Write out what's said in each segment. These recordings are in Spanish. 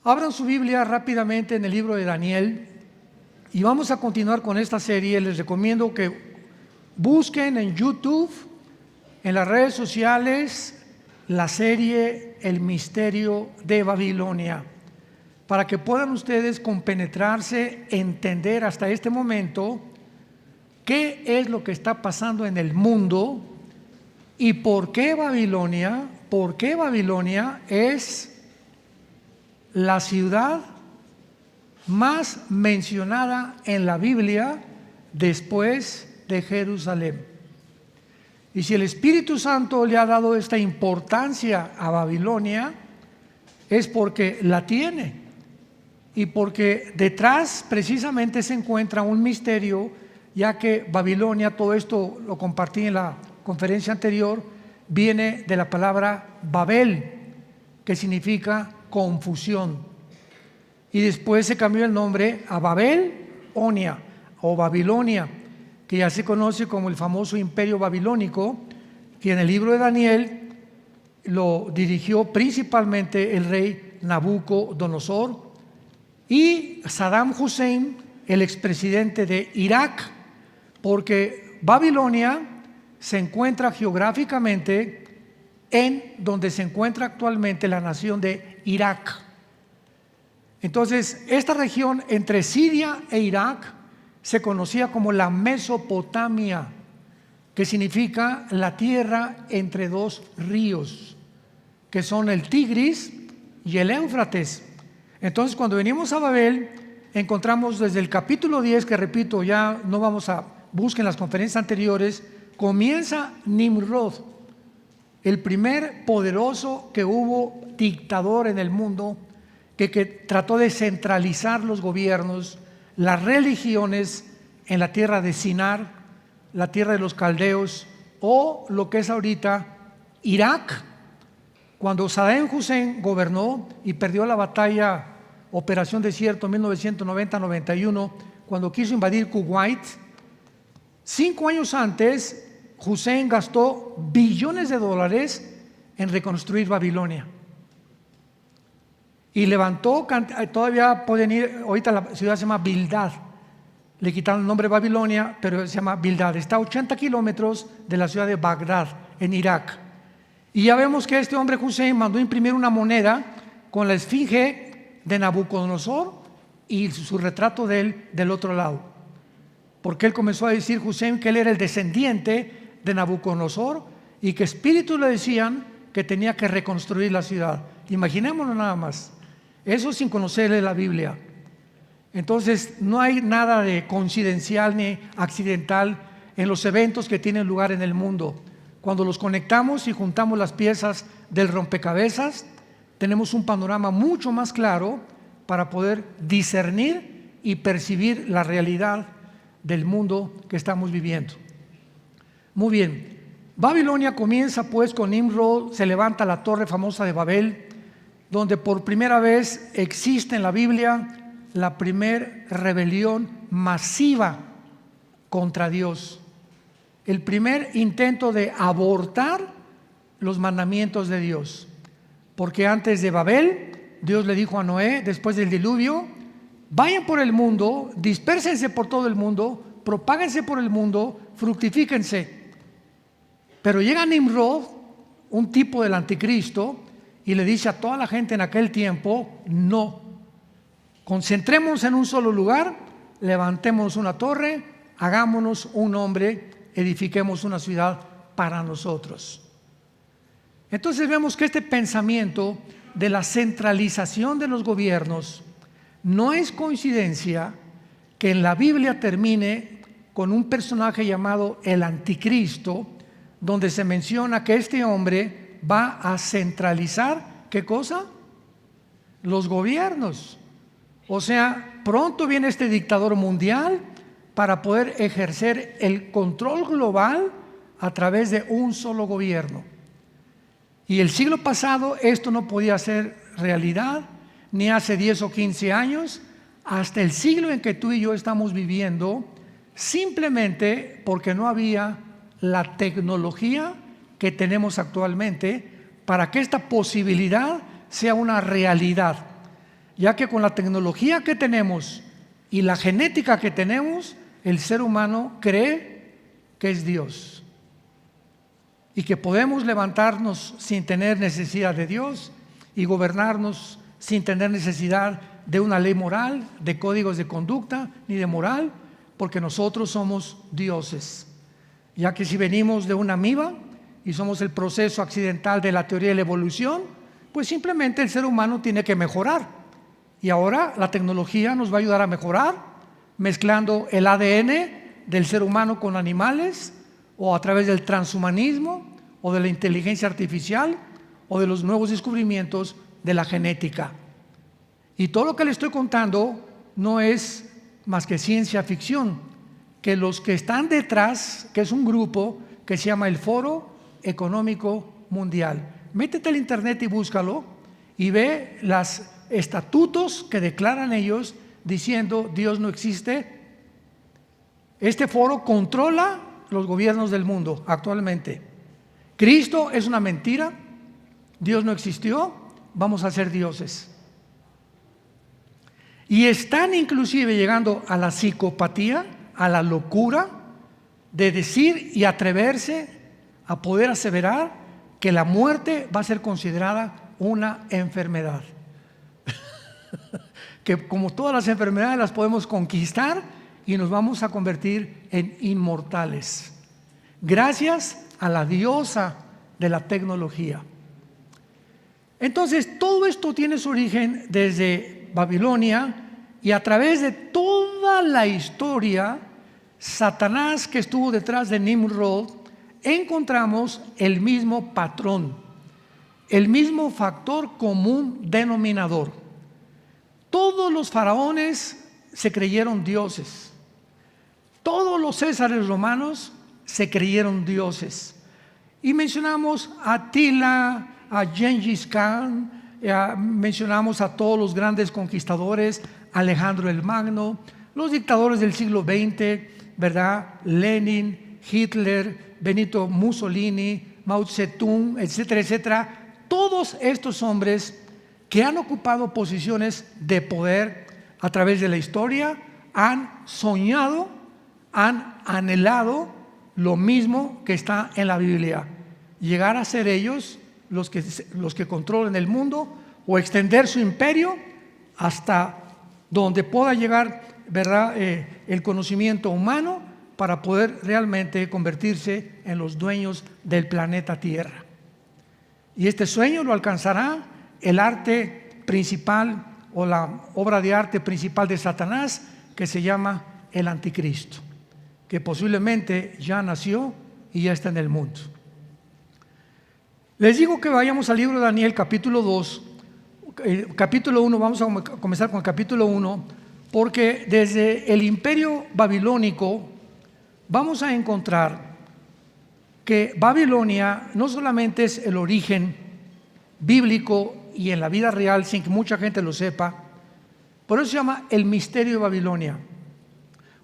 Abran su Biblia rápidamente en el libro de Daniel y vamos a continuar con esta serie. Les recomiendo que busquen en YouTube, en las redes sociales, la serie El Misterio de Babilonia, para que puedan ustedes compenetrarse, entender hasta este momento qué es lo que está pasando en el mundo y por qué Babilonia es la ciudad más mencionada en la Biblia después de Jerusalén. Y si el Espíritu Santo le ha dado esta importancia a Babilonia, es porque la tiene y porque detrás precisamente se encuentra un misterio, ya que Babilonia, todo esto lo compartí en la conferencia anterior, viene de la palabra Babel, que significa confusión, y después se cambió el nombre a Babelonia o Babilonia, que ya se conoce como el famoso imperio babilónico, que en el libro de Daniel lo dirigió principalmente el rey Nabucodonosor y Saddam Hussein, el expresidente de Irak, porque Babilonia se encuentra geográficamente en donde se encuentra actualmente la nación de Irak. Entonces, esta región entre Siria e Irak se conocía como la Mesopotamia, que significa la tierra entre dos ríos, que son el Tigris y el Éufrates. Entonces, cuando venimos a Babel, encontramos desde el capítulo 10, que repito, ya no vamos a busquen las conferencias anteriores, comienza Nimrod, el primer poderoso que hubo dictador en el mundo, que trató de centralizar los gobiernos, las religiones en la tierra de Sinar, la tierra de los caldeos, o lo que es ahorita Irak. Cuando Saddam Hussein gobernó y perdió la batalla Operación Desierto en 1990-91, cuando quiso invadir Kuwait, 5 años antes Hussein gastó billones de dólares en reconstruir Babilonia y levantó, todavía pueden ir, ahorita la ciudad se llama Bildad, le quitaron el nombre Babilonia, pero se llama Bildad, está a 80 kilómetros de la ciudad de Bagdad, en Irak. Y ya vemos que este hombre Hussein mandó imprimir una moneda con la esfinge de Nabucodonosor y su retrato de él del otro lado, porque él comenzó a decir Hussein que él era el descendiente de Nabucodonosor y que espíritus le decían que tenía que reconstruir la ciudad. Imaginémonos nada más, eso sin conocerle la Biblia. Entonces no hay nada de coincidencial ni accidental en los eventos que tienen lugar en el mundo. Cuando los conectamos y juntamos las piezas del rompecabezas, tenemos un panorama mucho más claro para poder discernir y percibir la realidad del mundo que estamos viviendo. Muy bien, Babilonia comienza pues con Nimrod, se levanta la torre famosa de Babel, donde por primera vez existe en la Biblia la primer rebelión masiva contra Dios, el primer intento de abortar los mandamientos de Dios, porque antes de Babel Dios le dijo a Noé, después del diluvio, vayan por el mundo, dispérsense por todo el mundo, propáguense por el mundo, fructifíquense. Pero llega Nimrod, un tipo del anticristo, y le dice a toda la gente en aquel tiempo, no, concentrémonos en un solo lugar, levantémonos una torre, hagámonos un hombre, edifiquemos una ciudad para nosotros. Entonces vemos que este pensamiento de la centralización de los gobiernos no es coincidencia que en la Biblia termine con un personaje llamado el anticristo, donde se menciona que este hombre va a centralizar, ¿qué cosa? Los gobiernos. O sea, pronto viene este dictador mundial para poder ejercer el control global a través de un solo gobierno. Y el siglo pasado esto no podía ser realidad, ni hace 10 o 15 años, hasta el siglo en que tú y yo estamos viviendo, simplemente porque no había la tecnología que tenemos actualmente para que esta posibilidad sea una realidad. ya que con la tecnología que tenemos y la genética que tenemos, el ser humano cree que es Dios y que podemos levantarnos sin tener necesidad de Dios y gobernarnos sin tener necesidad de una ley moral, de códigos de conducta ni de moral, porque nosotros somos dioses. Ya que si venimos de una amiba y somos el proceso accidental de la teoría de la evolución, pues simplemente el ser humano tiene que mejorar. Y ahora la tecnología nos va a ayudar a mejorar, mezclando el ADN del ser humano con animales, o a través del transhumanismo, o de la inteligencia artificial, o de los nuevos descubrimientos de la genética. Y todo lo que le estoy contando no es más que ciencia ficción, que los que están detrás, que es un grupo que se llama el Foro Económico Mundial. Métete al internet y búscalo y ve los estatutos que declaran ellos diciendo Dios no existe. Este foro controla los gobiernos del mundo actualmente. Cristo es una mentira, Dios no existió, vamos a ser dioses. Y están inclusive llegando a la psicopatía, a la locura de decir y atreverse a poder aseverar que la muerte va a ser considerada una enfermedad. Que como todas las enfermedades las podemos conquistar y nos vamos a convertir en inmortales, gracias a la diosa de la tecnología. Entonces, todo esto tiene su origen desde Babilonia, y a través de toda la historia, Satanás, que estuvo detrás de Nimrod, encontramos el mismo patrón, el mismo factor común denominador. Todos los faraones se creyeron dioses, todos los césares romanos se creyeron dioses, y mencionamos a Atila, a Gengis Khan, mencionamos a todos los grandes conquistadores, Alejandro el Magno, los dictadores del siglo XX, ¿verdad? Lenin, Hitler, Benito Mussolini, Mao Zedong, etcétera, etcétera. Todos estos hombres que han ocupado posiciones de poder a través de la historia han soñado, han anhelado lo mismo que está en la Biblia: llegar a ser ellos los que controlen el mundo, o extender su imperio hasta donde pueda llegar, ¿verdad?, el conocimiento humano, para poder realmente convertirse en los dueños del planeta Tierra. Y este sueño lo alcanzará el arte principal, o la obra de arte principal de Satanás, que se llama el Anticristo, que posiblemente ya nació y ya está en el mundo. Les digo que vayamos al libro de Daniel, capítulo 2, capítulo 1, vamos a comenzar con el capítulo 1, porque desde el imperio babilónico vamos a encontrar que Babilonia no solamente es el origen bíblico y en la vida real, sin que mucha gente lo sepa, por eso se llama el misterio de Babilonia,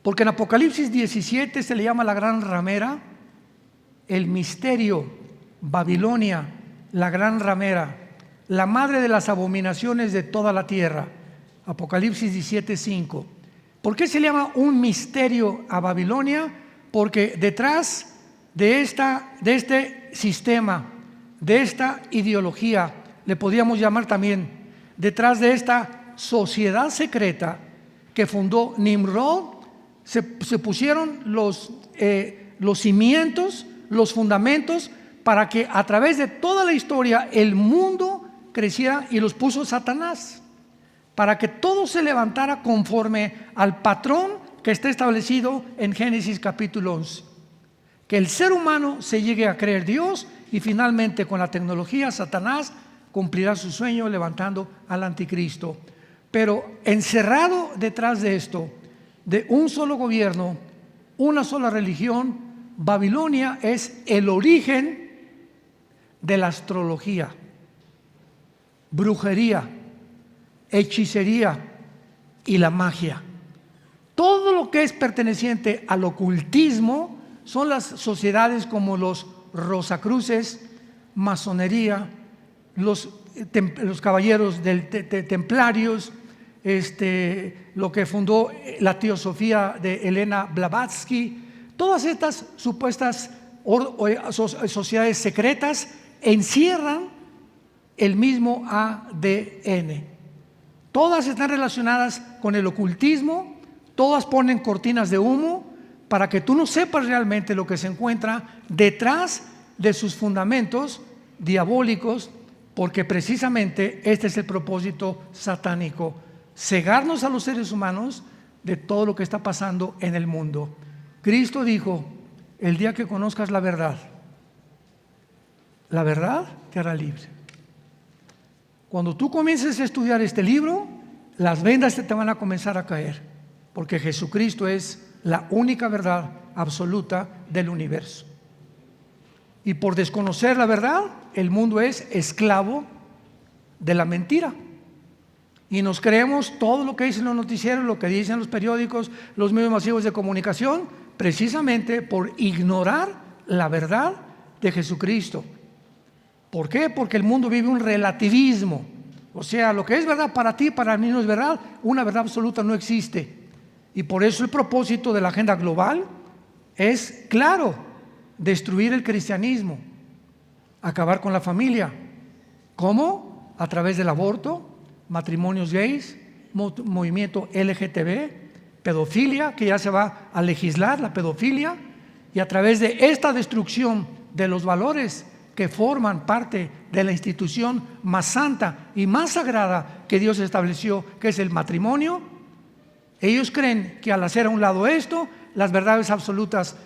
porque en Apocalipsis 17 se le llama la gran ramera, el misterio, Babilonia, la gran ramera, la madre de las abominaciones de toda la tierra. Apocalipsis 17:5. ¿Por qué se le llama un misterio a Babilonia? Porque detrás de este sistema, de esta ideología, le podríamos llamar también, detrás de esta sociedad secreta que fundó Nimrod, se pusieron los cimientos, los fundamentos, para que a través de toda la historia el mundo creciera, y los puso Satanás, para que todo se levantara conforme al patrón que está establecido en Génesis capítulo 11. Que el ser humano se llegue a creer Dios, y finalmente con la tecnología Satanás cumplirá su sueño levantando al anticristo. Pero encerrado detrás de esto, de un solo gobierno, una sola religión, Babilonia es el origen de la astrología, brujería, hechicería y la magia. Todo lo que es perteneciente al ocultismo son las sociedades como los Rosacruces, masonería, los caballeros templarios, lo que fundó la teosofía de Elena Blavatsky. Todas estas supuestas sociedades secretas encierran el mismo ADN. Todas están relacionadas con el ocultismo, todas ponen cortinas de humo para que tú no sepas realmente lo que se encuentra detrás de sus fundamentos diabólicos, porque precisamente este es el propósito satánico: cegarnos a los seres humanos de todo lo que está pasando en el mundo. Cristo dijo: el día que conozcas la verdad te hará libre. Cuando tú comiences a estudiar este libro, las vendas te van a comenzar a caer, porque Jesucristo es la única verdad absoluta del universo. Y por desconocer la verdad, el mundo es esclavo de la mentira. Y nos creemos todo lo que dicen los noticieros, lo que dicen los periódicos, los medios masivos de comunicación, precisamente por ignorar la verdad de Jesucristo. ¿Por qué? Porque el mundo vive un relativismo. O sea, lo que es verdad para ti, para mí no es verdad. Una verdad absoluta no existe. Y por eso el propósito de la agenda global es claro: destruir el cristianismo, acabar con la familia. ¿Cómo? A través del aborto, matrimonios gays, movimiento LGTB, pedofilia, que ya se va a legislar la pedofilia, y a través de esta destrucción de los valores que forman parte de la institución más santa y más sagrada que Dios estableció, que es el matrimonio. Ellos creen que al hacer a un lado esto, las verdades absolutas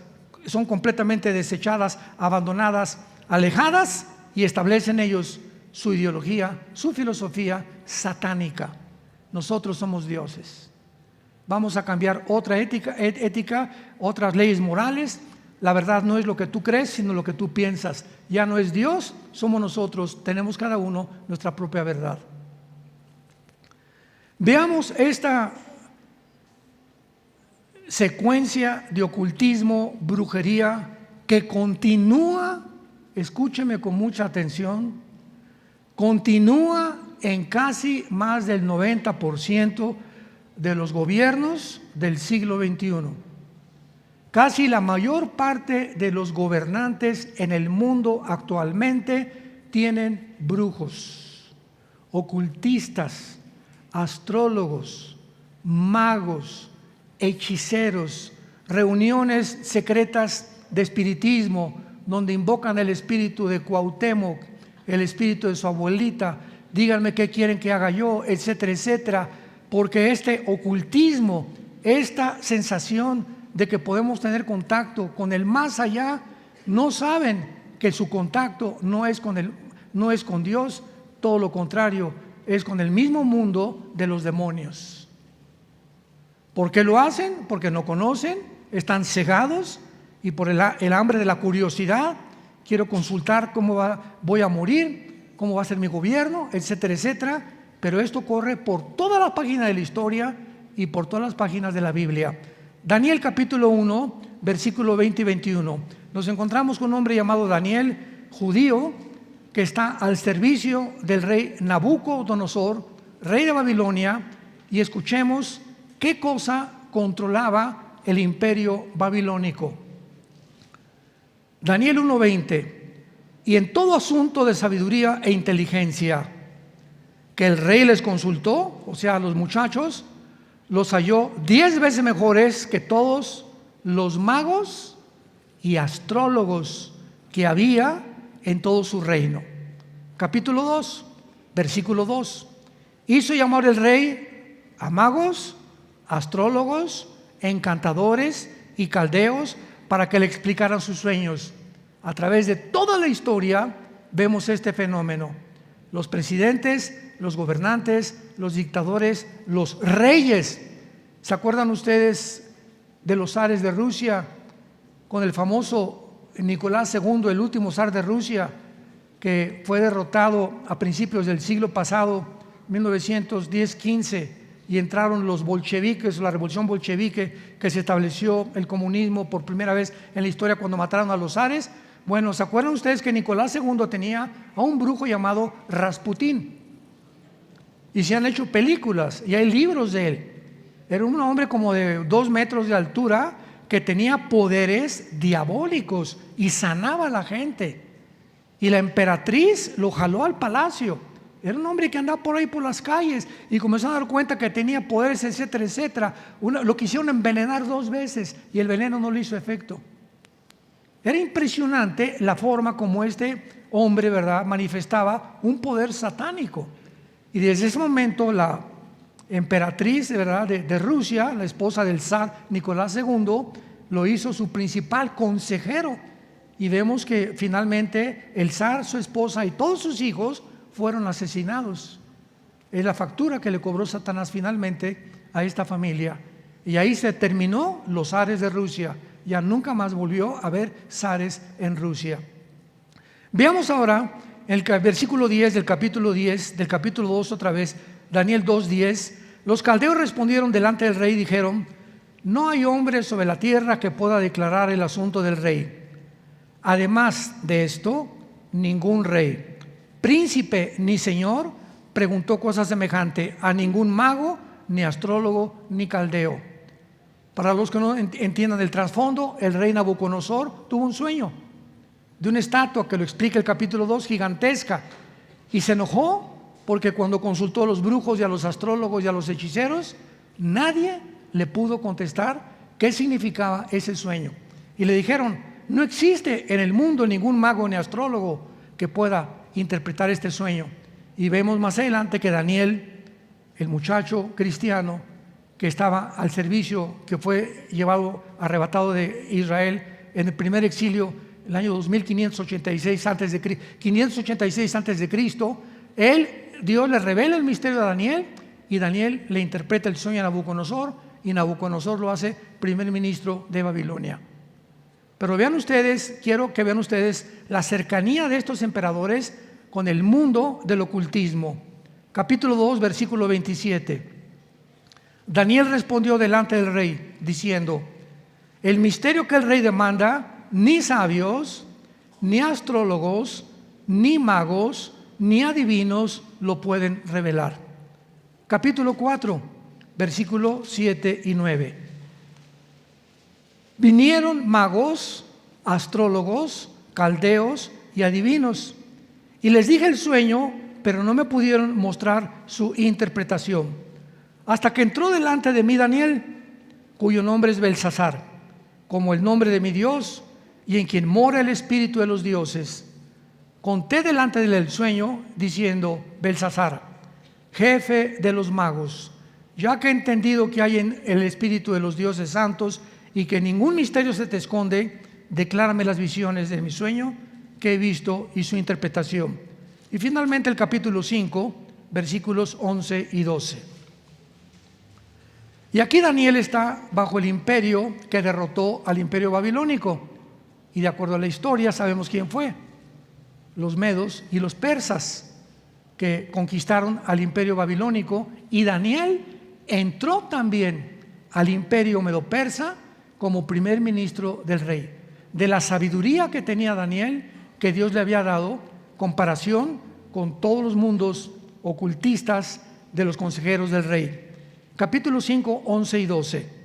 son completamente desechadas, abandonadas, alejadas, y establecen ellos su ideología, su filosofía satánica. Nosotros somos dioses. Vamos a cambiar otra ética, otras leyes morales. La verdad no es lo que tú crees, sino lo que tú piensas. Ya no es Dios, somos nosotros. Tenemos cada uno nuestra propia verdad. Veamos esta secuencia de ocultismo, brujería, que continúa, escúcheme con mucha atención, continúa en casi más del 90% de los gobiernos del siglo XXI. Casi la mayor parte de los gobernantes en el mundo actualmente tienen brujos, ocultistas, astrólogos, magos, hechiceros, reuniones secretas de espiritismo donde invocan el espíritu de Cuauhtémoc, el espíritu de su abuelita, díganme qué quieren que haga yo, etcétera, etcétera, porque este ocultismo, esta sensación de que podemos tener contacto con el más allá, no saben que su contacto no es con Dios, todo lo contrario, es con el mismo mundo de los demonios. ¿Por qué lo hacen? Porque no conocen, están cegados, y por el hambre de la curiosidad. Quiero consultar cómo voy a morir, cómo va a ser mi gobierno, etcétera, etcétera. Pero esto corre por todas las páginas de la historia y por todas las páginas de la Biblia. Daniel capítulo 1, versículo 20 y 21. Nos encontramos con un hombre llamado Daniel, judío, que está al servicio del rey Nabucodonosor, rey de Babilonia, y escuchemos qué cosa controlaba el imperio babilónico. Daniel 1:20. Y en todo asunto de sabiduría e inteligencia que el rey les consultó, o sea, a los muchachos, los halló 10 veces mejores que todos los magos y astrólogos que había en todo su reino. Capítulo 2, versículo 2. Hizo llamar el rey a magos, astrólogos, encantadores y caldeos para que le explicaran sus sueños. A través de toda la historia vemos este fenómeno. Los presidentes, los gobernantes, los dictadores, los reyes. ¿Se acuerdan ustedes de los zares de Rusia? Con el famoso Nicolás II, el último zar de Rusia, que fue derrotado a principios del siglo pasado, 1910-15, y entraron los bolcheviques, la revolución bolchevique, que se estableció el comunismo por primera vez en la historia cuando mataron a los zares. Bueno, ¿se acuerdan ustedes que Nicolás II tenía a un brujo llamado Rasputín? y se han hecho películas y hay libros de él. Era un hombre como de 2 metros de altura que tenía poderes diabólicos y sanaba a la gente. Y la emperatriz lo jaló al palacio. Era un hombre que andaba por ahí por las calles y comenzó a dar cuenta que tenía poderes, etcétera, etcétera. Lo quisieron envenenar 2 veces y el veneno no le hizo efecto. Era impresionante la forma como este hombre, ¿verdad?, manifestaba un poder satánico. Y desde ese momento la emperatriz, ¿verdad?, de Rusia, la esposa del zar Nicolás II, lo hizo su principal consejero. Y vemos que finalmente el zar, su esposa y todos sus hijos fueron asesinados. Es la factura que le cobró Satanás finalmente a esta familia. Y ahí se terminó los zares de Rusia. Ya nunca más volvió a haber zares en Rusia. Veamos ahora el versículo 10 del capítulo 10, del capítulo 2 otra vez, Daniel 2:10. Los caldeos respondieron delante del rey y dijeron: no hay hombre sobre la tierra que pueda declarar el asunto del rey. Además de esto, ningún rey, príncipe ni señor preguntó cosa semejante a ningún mago, ni astrólogo, ni caldeo. Para los que no entiendan el trasfondo, el rey Nabucodonosor tuvo un sueño de una estatua que lo explica el capítulo 2, gigantesca, y se enojó porque cuando consultó a los brujos y a los astrólogos y a los hechiceros, nadie le pudo contestar qué significaba ese sueño. Y le dijeron: no existe en el mundo ningún mago ni astrólogo que pueda interpretar este sueño. Y vemos más adelante que Daniel, el muchacho cristiano que estaba al servicio, que fue arrebatado de Israel en el primer exilio, el año 2586 antes de Cristo, Dios le revela el misterio a Daniel y Daniel le interpreta el sueño a Nabucodonosor y Nabucodonosor lo hace primer ministro de Babilonia. Pero vean ustedes, quiero que vean ustedes la cercanía de estos emperadores con el mundo del ocultismo. Capítulo 2, versículo 27. Daniel respondió delante del rey diciendo: el misterio que el rey demanda, ni sabios, ni astrólogos, ni magos, ni adivinos lo pueden revelar. Capítulo 4, versículo 7 y 9. Vinieron magos, astrólogos, caldeos y adivinos, y les dije el sueño, pero no me pudieron mostrar su interpretación, hasta que entró delante de mí Daniel, cuyo nombre es Belsasar, como el nombre de mi Dios, y en quien mora el espíritu de los dioses. Conté delante de él el sueño, diciendo: Belsasar, jefe de los magos, ya que he entendido que hay en el espíritu de los dioses santos y que ningún misterio se te esconde, declárame las visiones de mi sueño que he visto y su interpretación. Y finalmente el capítulo 5, versículos 11 y 12. Y aquí Daniel está bajo el imperio que derrotó al imperio babilónico. Y de acuerdo a la historia sabemos quién fue: los medos y los persas, que conquistaron al imperio babilónico. Y Daniel entró también al imperio medo-persa como primer ministro del rey. De la sabiduría que tenía Daniel, que Dios le había dado, comparación con todos los mundos ocultistas de los consejeros del rey. Capítulo 5, 11 y 12.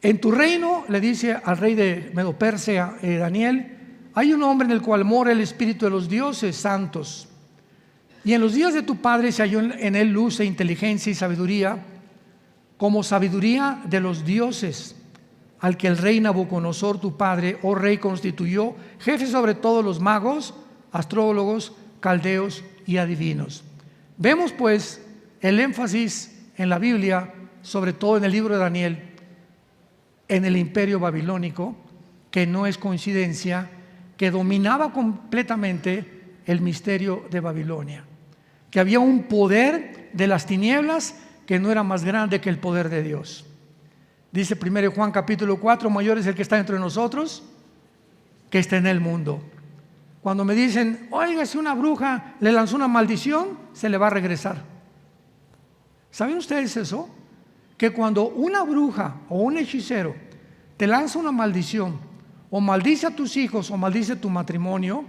En tu reino, le dice al rey de Medo-Persia, Daniel, hay un hombre en el cual mora el espíritu de los dioses santos. Y en los días de tu padre se halló en él luz e inteligencia y sabiduría, como sabiduría de los dioses, al que el rey Nabucodonosor, tu padre, oh rey, constituyó jefe sobre todos los magos, astrólogos, caldeos y adivinos. Vemos pues el énfasis en la Biblia, sobre todo en el libro de Daniel, en el imperio babilónico, que no es coincidencia, que dominaba completamente el misterio de Babilonia, que había un poder de las tinieblas que no era más grande que el poder de Dios. Dice 1 Juan capítulo 4, mayor es el que está entre nosotros que está en el mundo. Cuando me dicen: oiga, si una bruja le lanzó una maldición, se le va a regresar. ¿Saben ustedes eso? Que cuando una bruja o un hechicero te lanza una maldición, o maldice a tus hijos, o maldice tu matrimonio,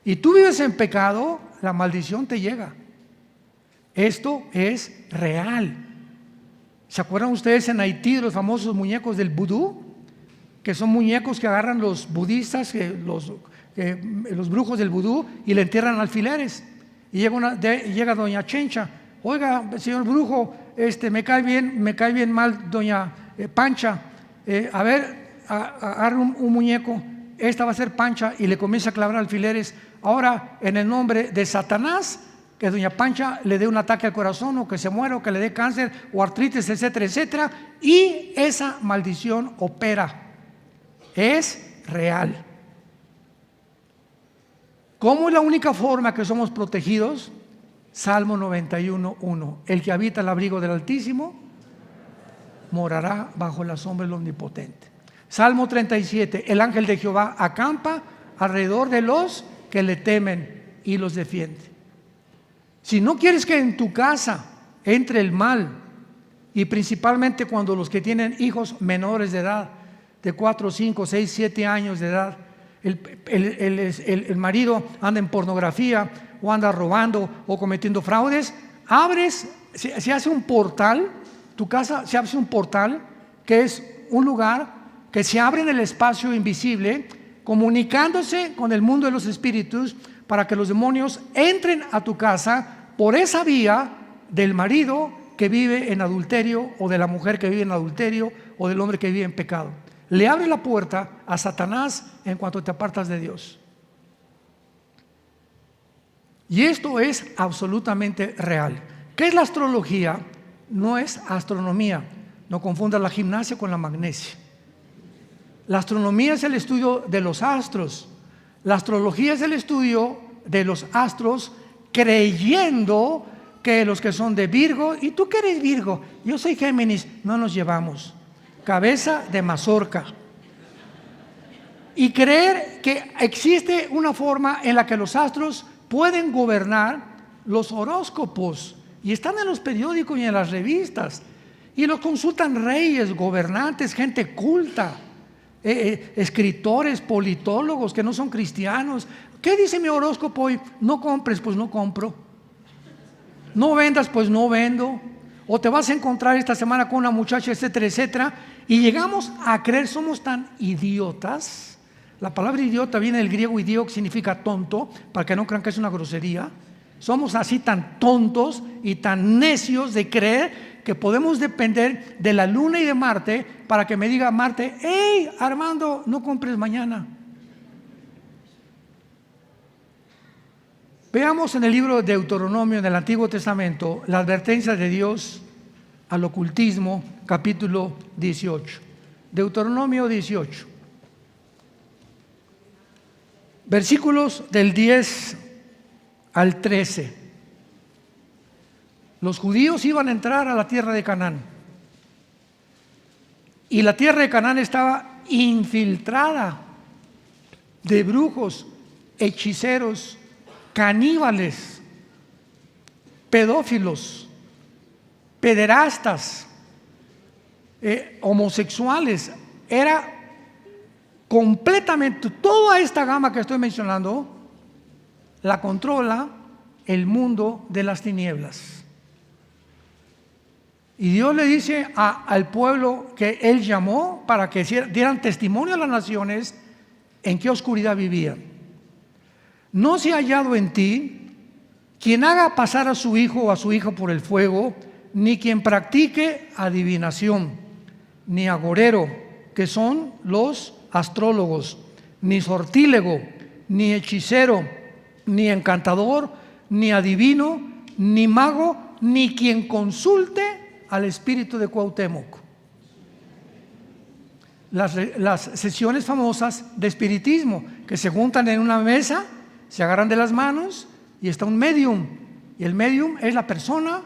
y tú vives en pecado, la maldición te llega. Esto es real. ¿Se acuerdan ustedes en Haití de los famosos muñecos del vudú? Que son muñecos que agarran los budistas, los brujos del vudú, y le entierran alfileres. Y llega doña Chencha: oiga, señor brujo, me cae bien mal doña Pancha, a ver, agarra un muñeco, esta va a ser Pancha, y le comienza a clavar alfileres. Ahora, en el nombre de Satanás, que doña Pancha le dé un ataque al corazón, o que se muera, o que le dé cáncer o artritis, etcétera, etcétera, y esa maldición opera. Es real. ¿Cómo es la única forma que somos protegidos? Salmo 91:1: el que habita el abrigo del Altísimo morará bajo la sombra del Omnipotente. Salmo 37: el ángel de Jehová acampa alrededor de los que le temen y los defiende. Si no quieres que en tu casa entre el mal, y principalmente cuando los que tienen hijos menores de edad, de 4, 5, 6, 7 años de edad, el marido anda en pornografía, o anda robando, o cometiendo fraudes, se hace un portal, tu casa se hace un portal, que es un lugar que se abre en el espacio invisible, comunicándose con el mundo de los espíritus, para que los demonios entren a tu casa por esa vía del marido que vive en adulterio, o de la mujer que vive en adulterio, o del hombre que vive en pecado. Le abre la puerta a Satanás en cuanto te apartas de Dios. Y esto es absolutamente real. ¿Qué es la astrología? No es astronomía. No confundas la gimnasia con la magnesia. La astronomía es el estudio de los astros. La astrología es el estudio de los astros, creyendo que los que son de Virgo, y tú que eres Virgo, yo soy Géminis, no nos llevamos. Cabeza de mazorca. Y creer que existe una forma en la que los astros pueden gobernar los horóscopos, y están en los periódicos y en las revistas, y los consultan reyes, gobernantes, gente culta, escritores, politólogos que no son cristianos. ¿Qué dice mi horóscopo hoy? No compres, pues no compro. No vendas, pues no vendo. O te vas a encontrar esta semana con una muchacha, etcétera, etcétera. Y llegamos a creer, somos tan idiotas. La palabra idiota viene del griego idio, que significa tonto, para que no crean que es una grosería. Somos así tan tontos y tan necios de creer que podemos depender de la luna y de Marte para que me diga Marte: hey, Armando, no compres mañana. Veamos en el libro de Deuteronomio, en el Antiguo Testamento, la advertencia de Dios al ocultismo, capítulo 18. Deuteronomio 18. Versículos del 10 al 13. Los judíos iban a entrar a la tierra de Canaán. Y la tierra de Canaán estaba infiltrada de brujos, hechiceros, caníbales, pedófilos, pederastas, homosexuales. Era completamente, toda esta gama que estoy mencionando la controla el mundo de las tinieblas. Y Dios le dice al pueblo que Él llamó para que dieran testimonio a las naciones en qué oscuridad vivían. No se ha hallado en ti quien haga pasar a su hijo o a su hija por el fuego, ni quien practique adivinación, ni agorero, que son los astrólogos, ni sortílego, ni hechicero, ni encantador, ni adivino, ni mago, ni quien consulte al espíritu de Cuauhtémoc. Las sesiones famosas de espiritismo, que se juntan en una mesa, se agarran de las manos y está un medium, y el medium es la persona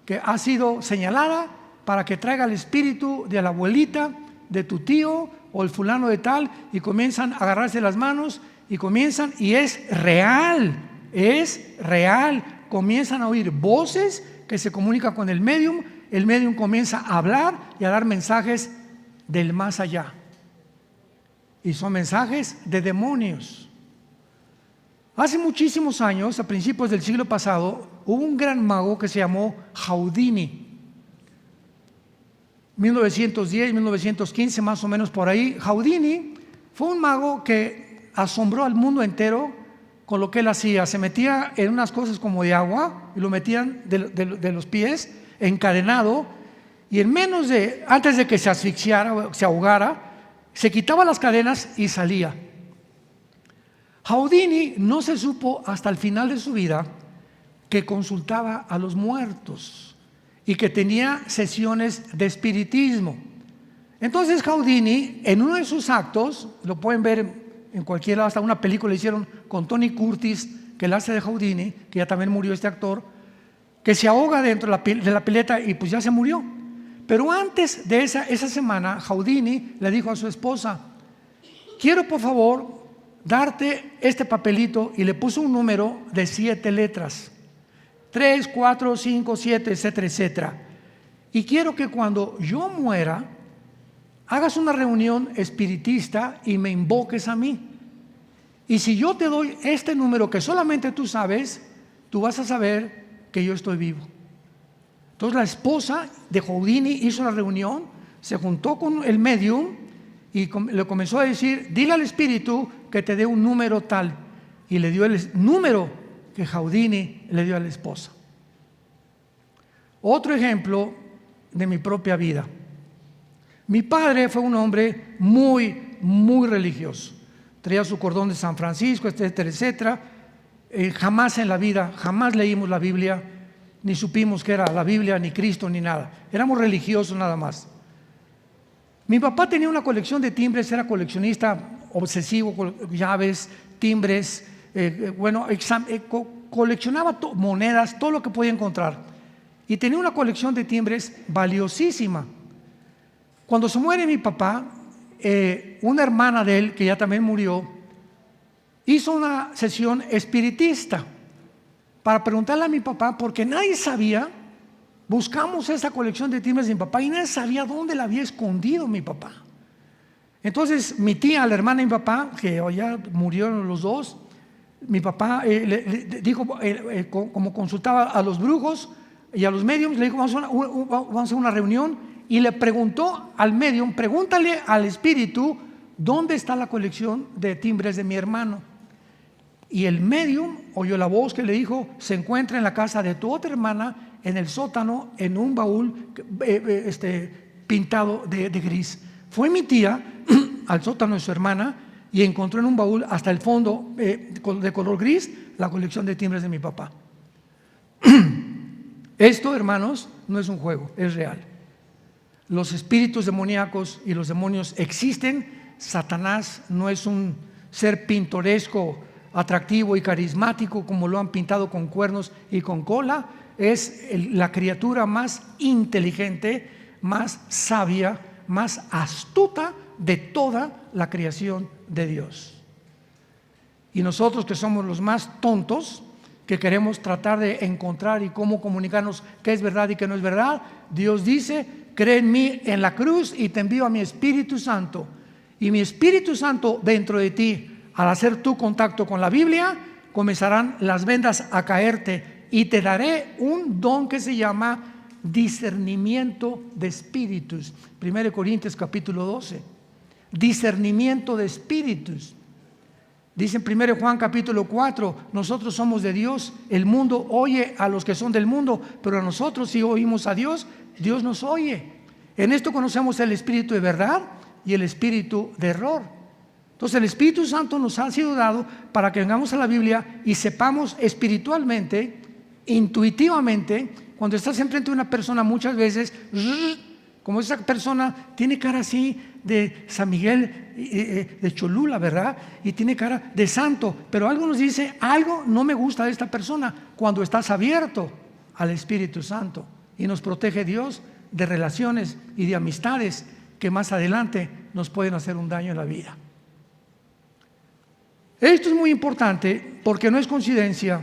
que ha sido señalada para que traiga el espíritu de la abuelita, de tu tío o el fulano de tal, y comienzan a agarrarse de las manos y es real, comienzan a oír voces que se comunican con el medium comienza a hablar y a dar mensajes del más allá, y son mensajes de demonios. Hace muchísimos años, a principios del siglo pasado, hubo un gran mago que se llamó Houdini. 1910, 1915, más o menos por ahí. Houdini fue un mago que asombró al mundo entero con lo que él hacía. Se metía en unas cosas como de agua y lo metían de los pies, encadenado, y antes de que se asfixiara, se ahogara, se quitaba las cadenas y salía. Houdini no se supo hasta el final de su vida que consultaba a los muertos y que tenía sesiones de espiritismo. Entonces Houdini, en uno de sus actos, lo pueden ver en cualquier lado, hasta una película hicieron con Tony Curtis, que él hace de Houdini, que ya también murió este actor, que se ahoga dentro de la pileta y pues ya se murió. Pero antes de esa semana, Houdini le dijo a su esposa: quiero por favor darte este papelito, y le puso un número de 7 letras, 3, 4, 5, 7, etcétera, etcétera. Y quiero que cuando yo muera, hagas una reunión espiritista y me invoques a mí. Y si yo te doy este número que solamente tú sabes, tú vas a saber que yo estoy vivo. Entonces la esposa de Houdini hizo la reunión, se juntó con el medium y le comenzó a decir: dile al espíritu que te dé un número tal. Y le dio el número que Houdini le dio a la esposa. Otro ejemplo de mi propia vida. Mi padre fue un hombre muy, muy religioso. Traía su cordón de San Francisco, etcétera, etcétera. Jamás en la vida, jamás leímos la Biblia, ni supimos que era la Biblia, ni Cristo, ni nada. Éramos religiosos nada más. Mi papá tenía una colección de timbres, era coleccionista obsesivo, llaves, timbres, coleccionaba monedas, todo lo que podía encontrar. Y tenía una colección de timbres valiosísima. Cuando se muere mi papá, una hermana de él, que ya también murió, hizo una sesión espiritista para preguntarle a mi papá, porque nadie sabía. Buscamos esa colección de timbres de mi papá y nadie sabía dónde la había escondido mi papá. Entonces mi tía, la hermana de mi papá, que ya murieron los dos, mi papá le dijo, como consultaba a los brujos y a los mediums, le dijo: vamos a hacer una reunión. Y le preguntó al medium: pregúntale al espíritu dónde está la colección de timbres de mi hermano. Y el medium oyó la voz que le dijo: se encuentra en la casa de tu otra hermana, en el sótano, en un baúl pintado de gris. Fue mi tía al sótano de su hermana y encontró en un baúl hasta el fondo de color gris la colección de timbres de mi papá. Esto, hermanos, no es un juego, es real. Los espíritus demoníacos y los demonios existen. Satanás no es un ser pintoresco, atractivo y carismático como lo han pintado con cuernos y con cola. Es la criatura más inteligente, más sabia, más astuta de toda la creación de Dios. Y nosotros, que somos los más tontos, que queremos tratar de encontrar y cómo comunicarnos qué es verdad y qué no es verdad, Dios dice: cree en mí en la cruz y te envío a mi Espíritu Santo. Y mi Espíritu Santo dentro de ti, al hacer tu contacto con la Biblia, comenzarán las vendas a caerte y te daré un don que se llama discernimiento de espíritus. 1 Corintios capítulo 12. Discernimiento de espíritus. Dice en 1 Juan capítulo 4: nosotros somos de Dios, el mundo oye a los que son del mundo, pero a nosotros, si oímos a Dios, Dios nos oye. En esto conocemos el espíritu de verdad y el espíritu de error. Entonces el Espíritu Santo nos ha sido dado para que vengamos a la Biblia y sepamos espiritualmente, intuitivamente. Cuando estás enfrente de una persona, muchas veces, como esa persona tiene cara así de San Miguel, de Cholula, ¿verdad? Y tiene cara de santo, pero algo nos dice: algo no me gusta de esta persona. Cuando estás abierto al Espíritu Santo, y nos protege Dios de relaciones y de amistades que más adelante nos pueden hacer un daño en la vida. Esto es muy importante, porque no es coincidencia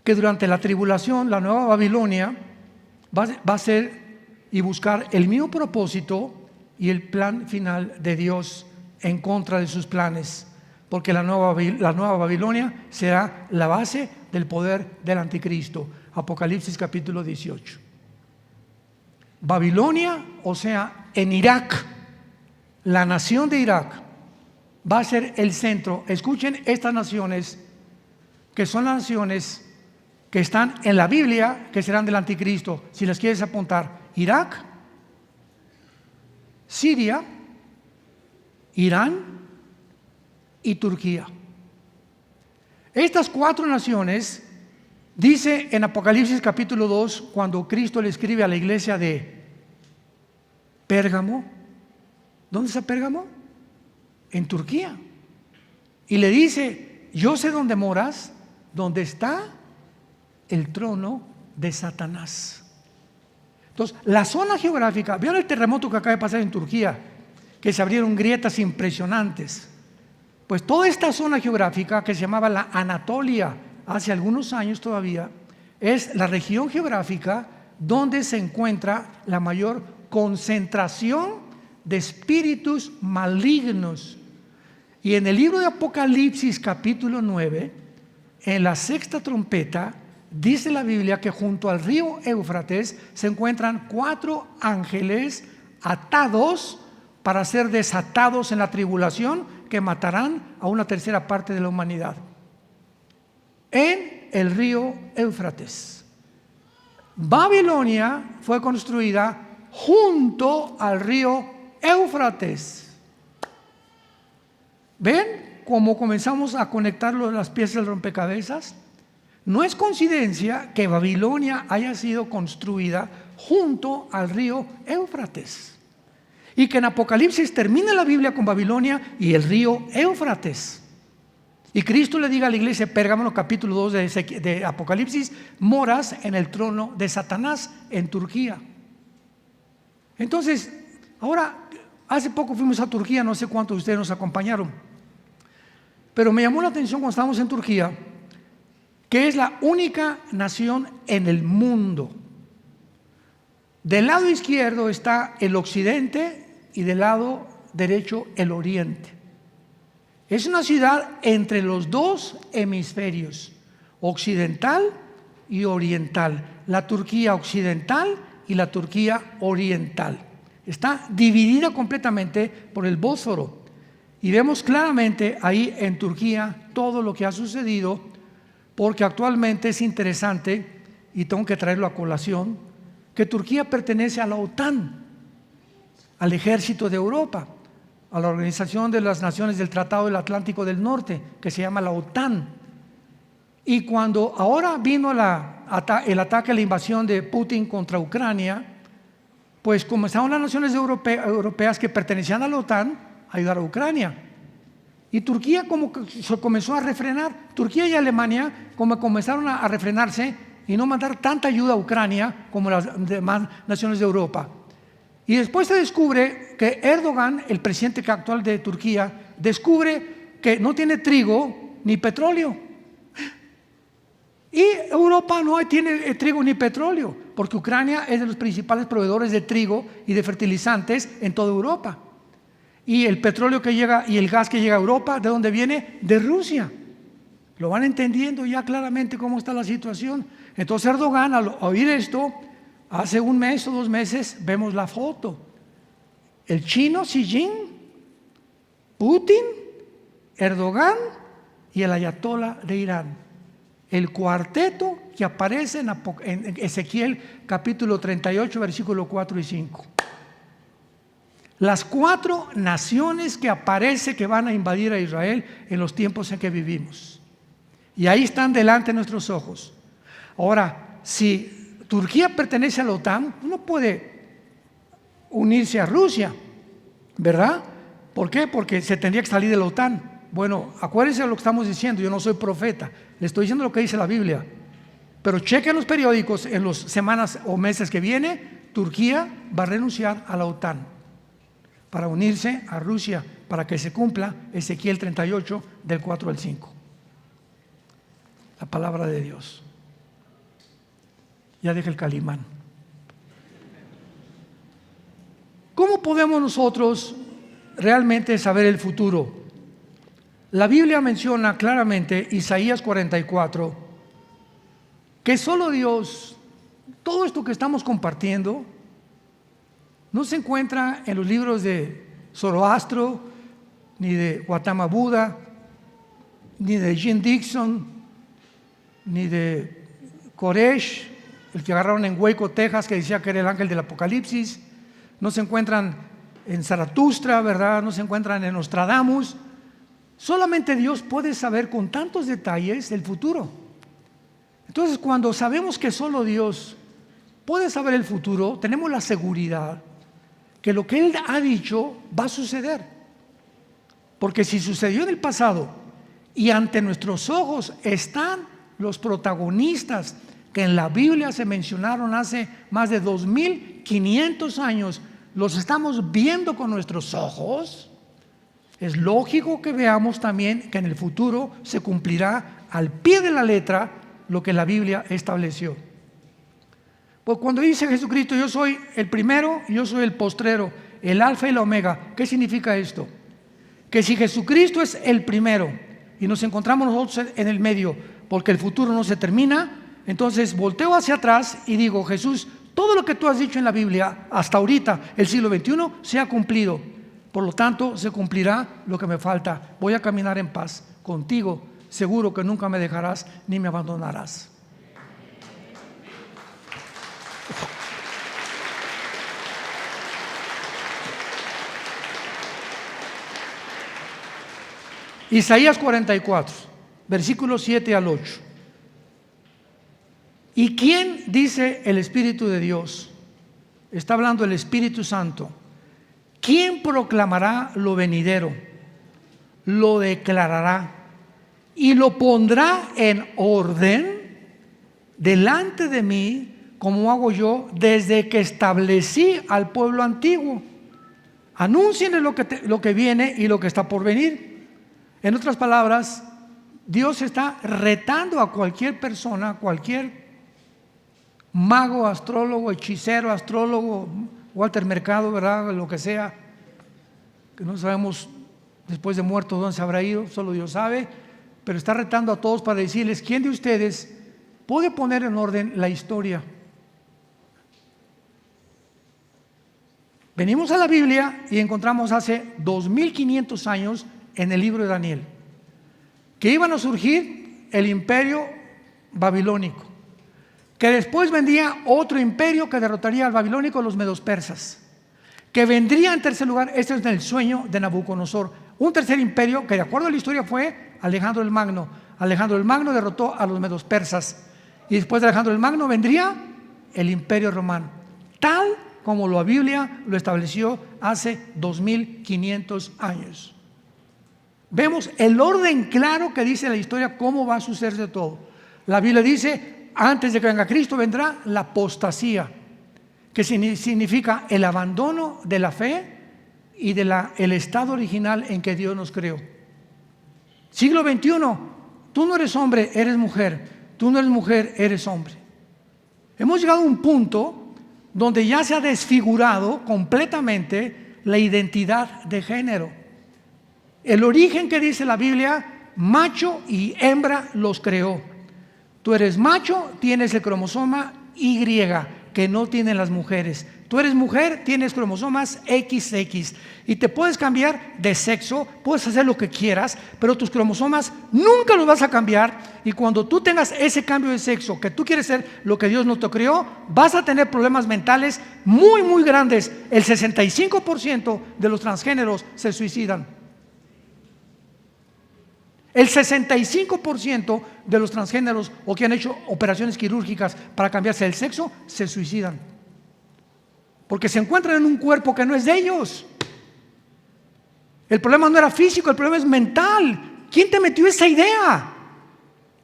que durante la tribulación la nueva Babilonia va a ser y buscar el mismo propósito y el plan final de Dios en contra de sus planes. porque la nueva Babilonia será la base del poder del anticristo. Apocalipsis capítulo 18. Babilonia, o sea, en Irak, la nación de Irak va a ser el centro. Escuchen estas naciones, que son las naciones que están en la Biblia, que serán del anticristo. Si las quieres apuntar: Irak, Siria, Irán y Turquía. Estas 4 naciones, dice en Apocalipsis capítulo 2, cuando Cristo le escribe a la iglesia de Pérgamo. ¿Dónde está Pérgamo? En Turquía. Y le dice: yo sé dónde moras, donde está el trono de Satanás. Entonces, la zona geográfica, ¿vieron el terremoto que acaba de pasar en Turquía? Que se abrieron grietas impresionantes. Pues toda esta zona geográfica, que se llamaba la Anatolia hace algunos años todavía, es la región geográfica donde se encuentra la mayor concentración de espíritus malignos. Y en el libro de Apocalipsis capítulo 9, en la 6ª trompeta, dice la Biblia que junto al río Éufrates se encuentran 4 ángeles atados para ser desatados en la tribulación, que matarán a una 1/3 parte de la humanidad. En el río Éufrates. Babilonia fue construida junto al río Éufrates. ¿Ven cómo comenzamos a conectar las piezas del rompecabezas? No es coincidencia que Babilonia haya sido construida junto al río Éufrates, y que en Apocalipsis termine la Biblia con Babilonia y el río Éufrates. Y Cristo le diga a la iglesia de Pérgamo, capítulo 2 de Apocalipsis: moras en el trono de Satanás en Turquía. Entonces, ahora, hace poco fuimos a Turquía, no sé cuántos de ustedes nos acompañaron, pero me llamó la atención cuando estábamos en Turquía, que es la única nación en el mundo. Del lado izquierdo está el occidente y del lado derecho el oriente. Es una ciudad entre los 2 hemisferios, occidental y oriental, la Turquía occidental y la Turquía oriental. Está dividida completamente por el Bósforo, y vemos claramente ahí en Turquía todo lo que ha sucedido, porque actualmente es interesante, y tengo que traerlo a colación, que Turquía pertenece a la OTAN, al ejército de Europa, a la Organización de las Naciones del Tratado del Atlántico del Norte, que se llama la OTAN. Y cuando ahora vino el ataque, la invasión de Putin contra Ucrania, pues comenzaron las naciones europeas que pertenecían a la OTAN a ayudar a Ucrania. Y Turquía como que se comenzó a refrenar. Turquía y Alemania como comenzaron a refrenarse y no mandar tanta ayuda a Ucrania como las demás naciones de Europa. Y después se descubre que Erdogan, el presidente actual de Turquía, descubre que no tiene trigo ni petróleo. Y Europa no tiene trigo ni petróleo, porque Ucrania es de los principales proveedores de trigo y de fertilizantes en toda Europa. Y el petróleo que llega y el gas que llega a Europa, ¿de dónde viene? De Rusia. Lo van entendiendo ya claramente cómo está la situación. Entonces Erdogan, al oír esto, hace 1 mes o 2 meses, vemos la foto. El chino Xi Jinping, Putin, Erdogan y el ayatolá de Irán. El cuarteto que aparece en Ezequiel capítulo 38, versículo 4 y 5. Las 4 naciones que aparece que van a invadir a Israel en los tiempos en que vivimos. Y ahí están delante de nuestros ojos. Ahora, si Turquía pertenece a la OTAN, no puede unirse a Rusia, ¿verdad? ¿Por qué? Porque se tendría que salir de la OTAN. Bueno, acuérdense de lo que estamos diciendo, yo no soy profeta, le estoy diciendo lo que dice la Biblia. Pero chequen los periódicos, en las semanas o meses que viene, Turquía va a renunciar a la OTAN para unirse a Rusia, para que se cumpla Ezequiel 38 del 4 al 5. La palabra de Dios. Ya deja el calimán. ¿Cómo podemos nosotros realmente saber el futuro? La Biblia menciona claramente, Isaías 44, que solo Dios, todo esto que estamos compartiendo, no se encuentra en los libros de Zoroastro, ni de Gautama Buda, ni de Jim Dixon, ni de Koresh, el que agarraron en Waco, Texas, que decía que era el ángel del Apocalipsis. No se encuentran en Zaratustra, ¿verdad? No se encuentran en Nostradamus. Solamente Dios puede saber con tantos detalles el futuro. Entonces, cuando sabemos que solo Dios puede saber el futuro, tenemos la seguridad que lo que Él ha dicho va a suceder. Porque si sucedió en el pasado y ante nuestros ojos están los protagonistas que en la Biblia se mencionaron hace más de 2500 años, los estamos viendo con nuestros ojos, es lógico que veamos también que en el futuro se cumplirá al pie de la letra lo que la Biblia estableció. Pues cuando dice Jesucristo, yo soy el primero y yo soy el postrero, el alfa y la omega, ¿qué significa esto? Que si Jesucristo es el primero y nos encontramos nosotros en el medio, porque el futuro no se termina, entonces volteo hacia atrás y digo, Jesús, todo lo que tú has dicho en la Biblia hasta ahorita, el siglo XXI, se ha cumplido. Por lo tanto, se cumplirá lo que me falta. Voy a caminar en paz contigo, seguro que nunca me dejarás ni me abandonarás. Isaías 44, versículos 7 al 8. ¿Y quién dice el Espíritu de Dios? Está hablando el Espíritu Santo. ¿Quién proclamará lo venidero? Lo declarará y lo pondrá en orden delante de mí, como hago yo desde que establecí al pueblo antiguo. Anúncienle lo que viene y lo que está por venir. En otras palabras, Dios está retando a cualquier persona, cualquier mago, astrólogo, hechicero, astrólogo, Walter Mercado, ¿verdad? Lo que sea, que no sabemos después de muerto dónde se habrá ido, solo Dios sabe, pero está retando a todos para decirles, ¿quién de ustedes puede poner en orden la historia? Venimos a la Biblia y encontramos hace 2500 años en el libro de Daniel que iban a surgir el imperio babilónico, que después vendría otro imperio que derrotaría al babilónico, los medos persas, que vendría en tercer lugar, este es el sueño de Nabucodonosor, un tercer imperio que de acuerdo a la historia fue Alejandro el Magno. Alejandro el Magno derrotó a los medos persas y después de Alejandro el Magno vendría el imperio romano, tal como la Biblia lo estableció hace 2500 años. Vemos el orden claro que dice la historia, cómo va a suceder todo. La Biblia dice, antes de que venga Cristo vendrá la apostasía, que significa el abandono de la fe y el estado original en que Dios nos creó. Siglo XXI, tú no eres hombre, eres mujer. Tú no eres mujer, eres hombre. Hemos llegado a un punto donde ya se ha desfigurado completamente la identidad de género. El origen que dice la Biblia, macho y hembra los creó. Tú eres macho, tienes el cromosoma Y que no tienen las mujeres. Tú eres mujer, tienes cromosomas XX y te puedes cambiar de sexo, puedes hacer lo que quieras, pero tus cromosomas nunca los vas a cambiar. Y cuando tú tengas ese cambio de sexo, que tú quieres ser lo que Dios no te creó, vas a tener problemas mentales muy, muy grandes. El 65% de los transgéneros se suicidan. El 65% de los transgéneros o que han hecho operaciones quirúrgicas para cambiarse el sexo se suicidan, porque se encuentran en un cuerpo que no es de ellos. El problema no era físico, el problema es mental. ¿Quién te metió esa idea?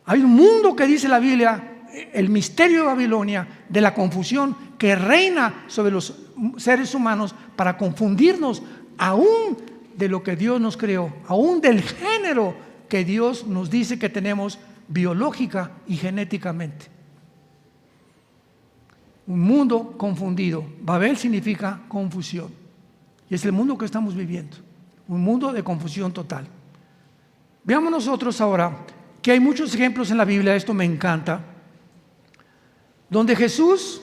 Hay un mundo que dice la Biblia, el misterio de Babilonia, de la confusión que reina sobre los seres humanos para confundirnos aún de lo que Dios nos creó, aún del género que Dios nos dice que tenemos biológica y genéticamente. Un mundo confundido. Babel significa confusión. Y es el mundo que estamos viviendo. Un mundo de confusión total. Veamos nosotros ahora que hay muchos ejemplos en la Biblia, esto me encanta, donde Jesús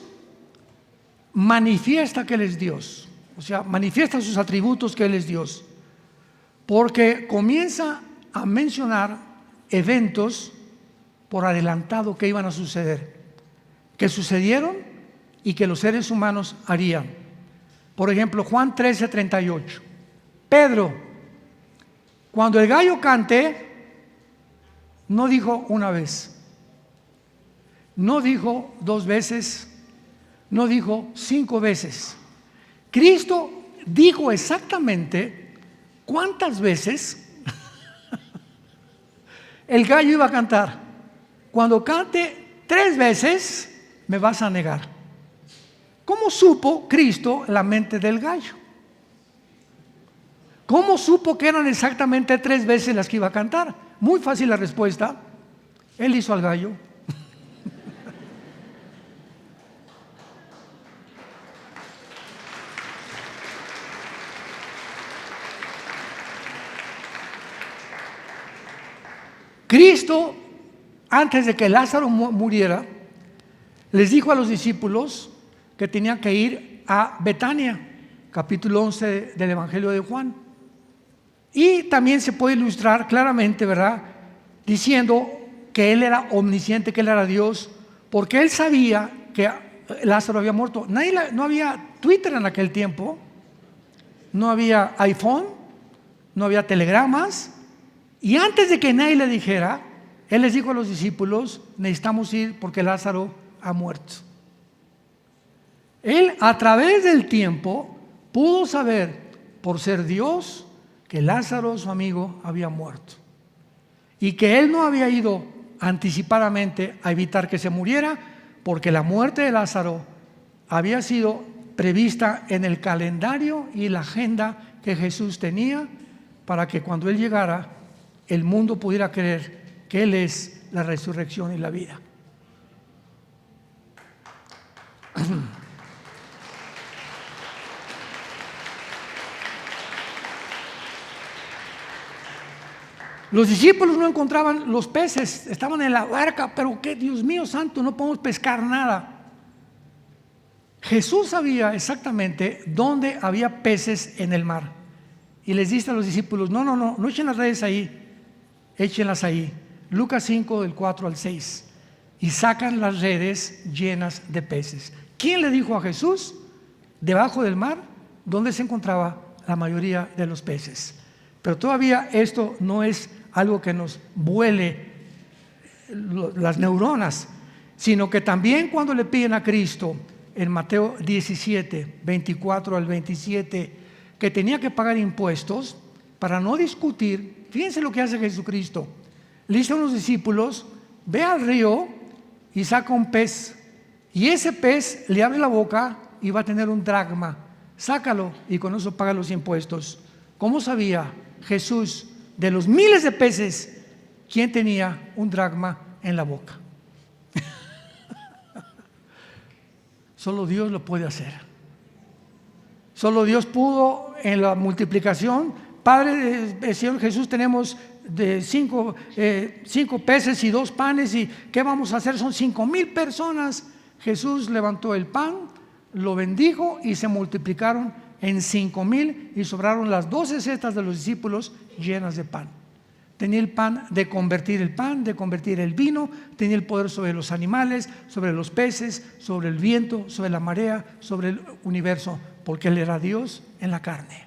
manifiesta que Él es Dios, o sea, manifiesta sus atributos que Él es Dios, porque comienza a mencionar eventos por adelantado que iban a suceder, que sucedieron y que los seres humanos harían. Por ejemplo, Juan 13:38. Pedro, cuando el gallo cante, no dijo una vez, no dijo 2 veces, no dijo 5 veces. Cristo dijo exactamente cuántas veces el gallo iba a cantar. Cuando cante 3 veces, me vas a negar. ¿Cómo supo Cristo la mente del gallo? ¿Cómo supo que eran exactamente 3 veces las que iba a cantar? Muy fácil la respuesta. Él hizo al gallo. Cristo, antes de que Lázaro muriera, les dijo a los discípulos que tenían que ir a Betania, capítulo 11 del Evangelio de Juan. Y también se puede ilustrar claramente, ¿verdad?, diciendo que Él era omnisciente, que Él era Dios, porque Él sabía que Lázaro había muerto. No había Twitter en aquel tiempo, no había iPhone, no había telegramas. Y antes de que nadie le dijera, Él les dijo a los discípulos: necesitamos ir porque Lázaro ha muerto. Él, a través del tiempo, pudo saber, por ser Dios, que Lázaro, su amigo, había muerto. Y que Él no había ido anticipadamente a evitar que se muriera, porque la muerte de Lázaro había sido prevista en el calendario y la agenda que Jesús tenía, para que cuando Él llegara, el mundo pudiera creer que Él es la resurrección y la vida. Los discípulos no encontraban los peces, estaban en la barca, pero que Dios mío santo, no podemos pescar nada. Jesús sabía exactamente dónde había peces en el mar y les dice a los discípulos: no echen las redes ahí, échenlas ahí. Lucas 5 del 4 al 6. Y sacan las redes llenas de peces. ¿Quién le dijo a Jesús? Debajo del mar, donde se encontraba la mayoría de los peces. Pero todavía esto no es algo que nos vuele las neuronas, sino que también cuando le piden a Cristo en Mateo 17, 24 al 27, que tenía que pagar impuestos para no discutir, fíjense lo que hace Jesucristo. Le dice a unos discípulos: ve al río y saca un pez, y ese pez le abre la boca y va a tener un dracma, sácalo y con eso paga los impuestos. ¿Cómo sabía Jesús de los miles de peces quién tenía un dracma en la boca? Solo Dios lo puede hacer. Solo Dios pudo en la multiplicación. Padre, Señor Jesús, tenemos de 5 peces y 2 panes, y ¿qué vamos a hacer? Son 5,000 personas. Jesús levantó el pan, lo bendijo y se multiplicaron en 5,000 y sobraron las 12 cestas de los discípulos llenas de pan. Tenía el pan, de convertir el vino, tenía el poder sobre los animales, sobre los peces, sobre el viento, sobre la marea, sobre el universo, porque Él era Dios en la carne.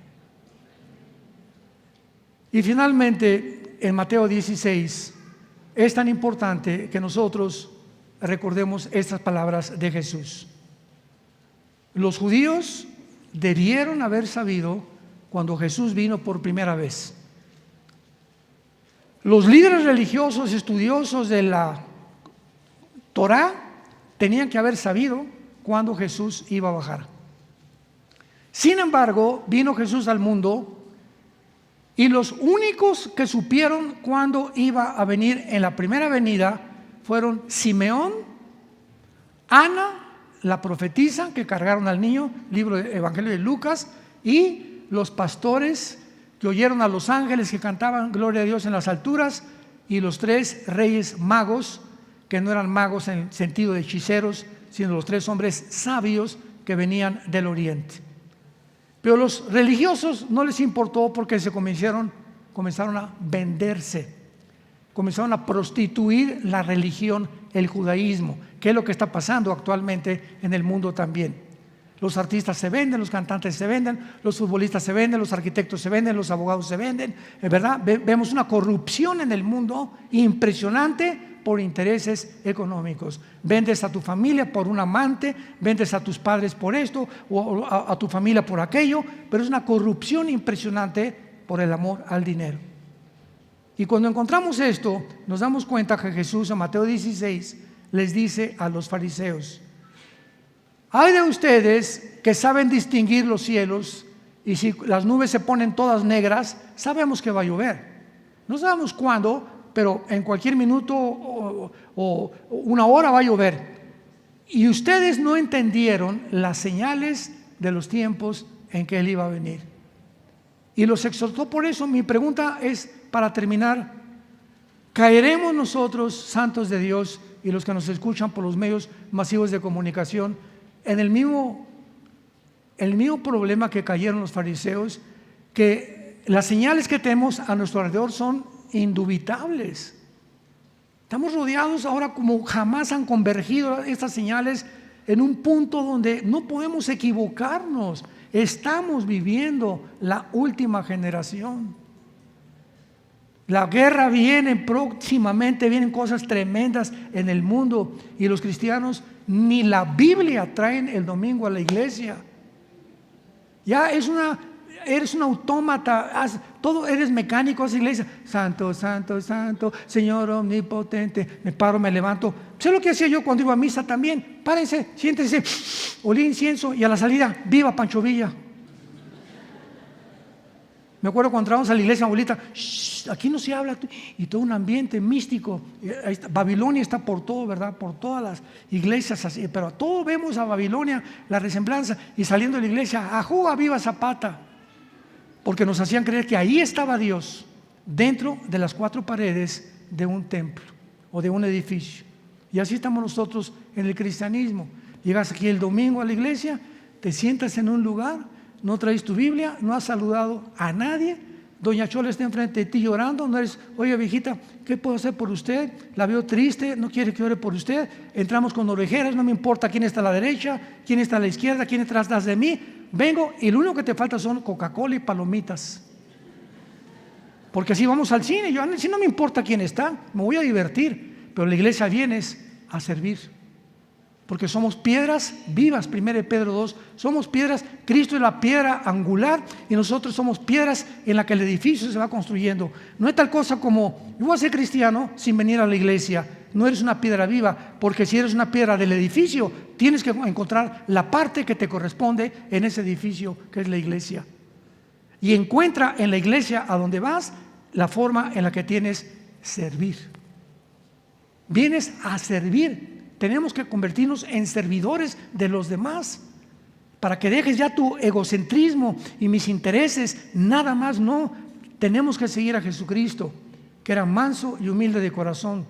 Y finalmente, en Mateo 16, es tan importante que nosotros recordemos estas palabras de Jesús. Los judíos debieron haber sabido cuando Jesús vino por primera vez. Los líderes religiosos estudiosos de la Torá tenían que haber sabido cuándo Jesús iba a bajar. Sin embargo, vino Jesús al mundo y los únicos que supieron cuándo iba a venir en la primera venida fueron Simeón, Ana, la profetisa que cargaron al niño, libro del Evangelio de Lucas, y los pastores que que oyeron a los ángeles que cantaban gloria a Dios en las alturas, y los 3 reyes magos, que no eran magos en el sentido de hechiceros, sino los 3 hombres sabios que venían del oriente. Pero los religiosos no les importó, porque comenzaron a venderse, comenzaron a prostituir la religión, el judaísmo, que es lo que está pasando actualmente en el mundo también. Los artistas se venden, los cantantes se venden, los futbolistas se venden, los arquitectos se venden, los abogados se venden, ¿verdad? Vemos una corrupción en el mundo impresionante por intereses económicos. Vendes a tu familia por un amante, vendes a tus padres por esto, o a tu familia por aquello, pero es una corrupción impresionante por el amor al dinero. Y cuando encontramos esto, nos damos cuenta que Jesús en Mateo 16 les dice a los fariseos: hay de ustedes que saben distinguir los cielos, y si las nubes se ponen todas negras, sabemos que va a llover. No sabemos cuándo, pero en cualquier minuto o una hora va a llover. Y ustedes no entendieron las señales de los tiempos en que Él iba a venir. Y los exhortó por eso. Mi pregunta es, para terminar: ¿caeremos nosotros, santos de Dios, y los que nos escuchan por los medios masivos de comunicación, en el mismo problema que cayeron los fariseos? Que las señales que tenemos a nuestro alrededor son indubitables. Estamos rodeados ahora, como jamás han convergido estas señales, en un punto donde no podemos equivocarnos. Estamos viviendo la última generación. La guerra viene próximamente, vienen cosas tremendas en el mundo, y los cristianos ni la Biblia traen el domingo a la iglesia. Ya eres un autómata, todo eres mecánico, haces iglesia, santo, santo, santo, Señor omnipotente. Me paro, me levanto. Sé lo que hacía yo cuando iba a misa también. Párense, siéntense, olí incienso, y a la salida, viva Pancho Villa. Me acuerdo cuando entramos a la iglesia, abuelita, aquí no se habla, y todo un ambiente místico. Babilonia está por todo, ¿verdad? Por todas las iglesias así, pero todo vemos a Babilonia, la resemblanza, y saliendo de la iglesia, ¡ajú, viva Zapata! Porque nos hacían creer que ahí estaba Dios, dentro de las 4 paredes de un templo o de un edificio. Y así estamos nosotros en el cristianismo. Llegas aquí el domingo a la iglesia, te sientas en un lugar, no traes tu Biblia, no has saludado a nadie, doña Chola está enfrente de ti llorando, no eres, oye viejita, ¿qué puedo hacer por usted? La veo triste, no quiere que ore por usted. Entramos con orejeras, no me importa quién está a la derecha, quién está a la izquierda, quién está atrás de mí. Vengo y lo único que te falta son Coca-Cola y palomitas. Porque así vamos al cine, yo al cine no me importa quién está, me voy a divertir, pero la iglesia vienes a servir. Porque somos piedras vivas, 1 Pedro 2, somos piedras. Cristo es la piedra angular y nosotros somos piedras en la que el edificio se va construyendo. No hay tal cosa como, yo voy a ser cristiano sin venir a la iglesia. No eres una piedra viva, porque si eres una piedra del edificio, tienes que encontrar la parte que te corresponde en ese edificio que es la iglesia. Y encuentra en la iglesia a donde vas la forma en la que tienes servir. Vienes a servir. Tenemos que convertirnos en servidores de los demás, para que dejes ya tu egocentrismo y mis intereses, nada más. No, tenemos que seguir a Jesucristo, que era manso y humilde de corazón,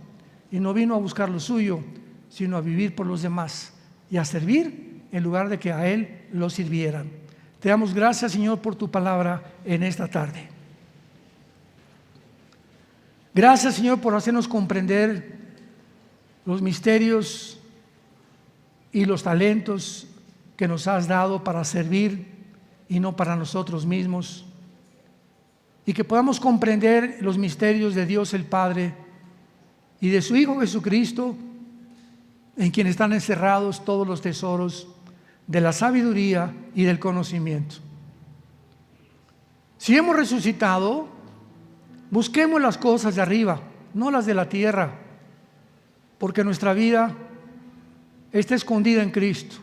y no vino a buscar lo suyo, sino a vivir por los demás y a servir en lugar de que a Él lo sirvieran. Te damos gracias, Señor, por tu palabra en esta tarde. Gracias, Señor, por hacernos comprender los misterios y los talentos que nos has dado para servir y no para nosotros mismos, y que podamos comprender los misterios de Dios el Padre y de su Hijo Jesucristo, en quien están encerrados todos los tesoros de la sabiduría y del conocimiento. Si hemos resucitado, busquemos las cosas de arriba, no las de la tierra, porque nuestra vida está escondida en Cristo.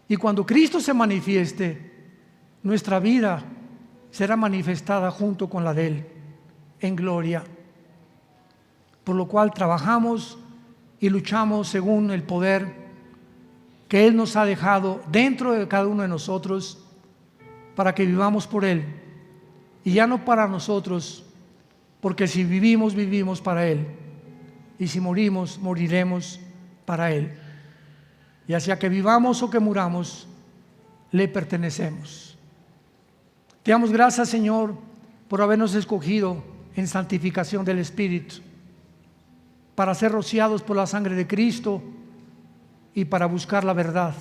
Y cuando Cristo se manifieste, nuestra vida será manifestada junto con la de Él en gloria. Por lo cual trabajamos y luchamos según el poder que Él nos ha dejado dentro de cada uno de nosotros, para que vivamos por Él y ya no para nosotros, porque si vivimos, vivimos para Él, y si morimos, moriremos para Él. Ya sea que vivamos o que muramos, le pertenecemos. Te damos gracias, Señor, por habernos escogido en santificación del Espíritu, para ser rociados por la sangre de Cristo y para buscar la verdad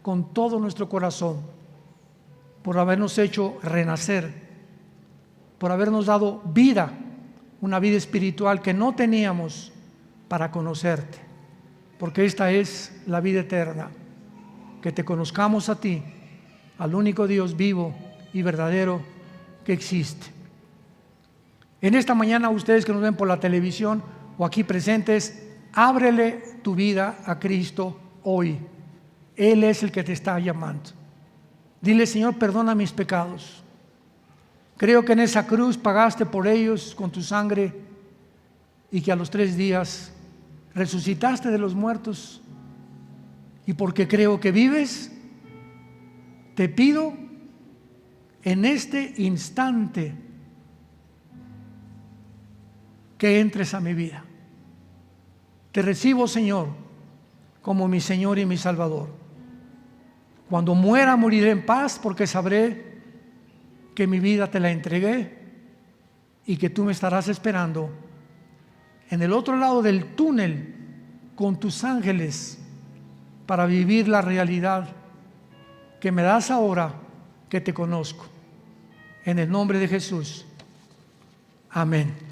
con todo nuestro corazón, por habernos hecho renacer, por habernos dado vida, una vida espiritual que no teníamos para conocerte, porque esta es la vida eterna, que te conozcamos a ti, al único Dios vivo y verdadero que existe. En esta mañana, ustedes que nos ven por la televisión o aquí presentes, ábrele tu vida a Cristo hoy. Él es el que te está llamando. Dile: Señor, perdona mis pecados. Creo que en esa cruz pagaste por ellos con tu sangre y que a los 3 días resucitaste de los muertos. Y porque creo que vives, te pido en este instante que entres a mi vida. Te recibo, Señor, como mi Señor y mi Salvador. Cuando muera, moriré en paz, porque sabré que mi vida te la entregué y que tú me estarás esperando en el otro lado del túnel con tus ángeles para vivir la realidad que me das ahora que te conozco. En el nombre de Jesús. Amén.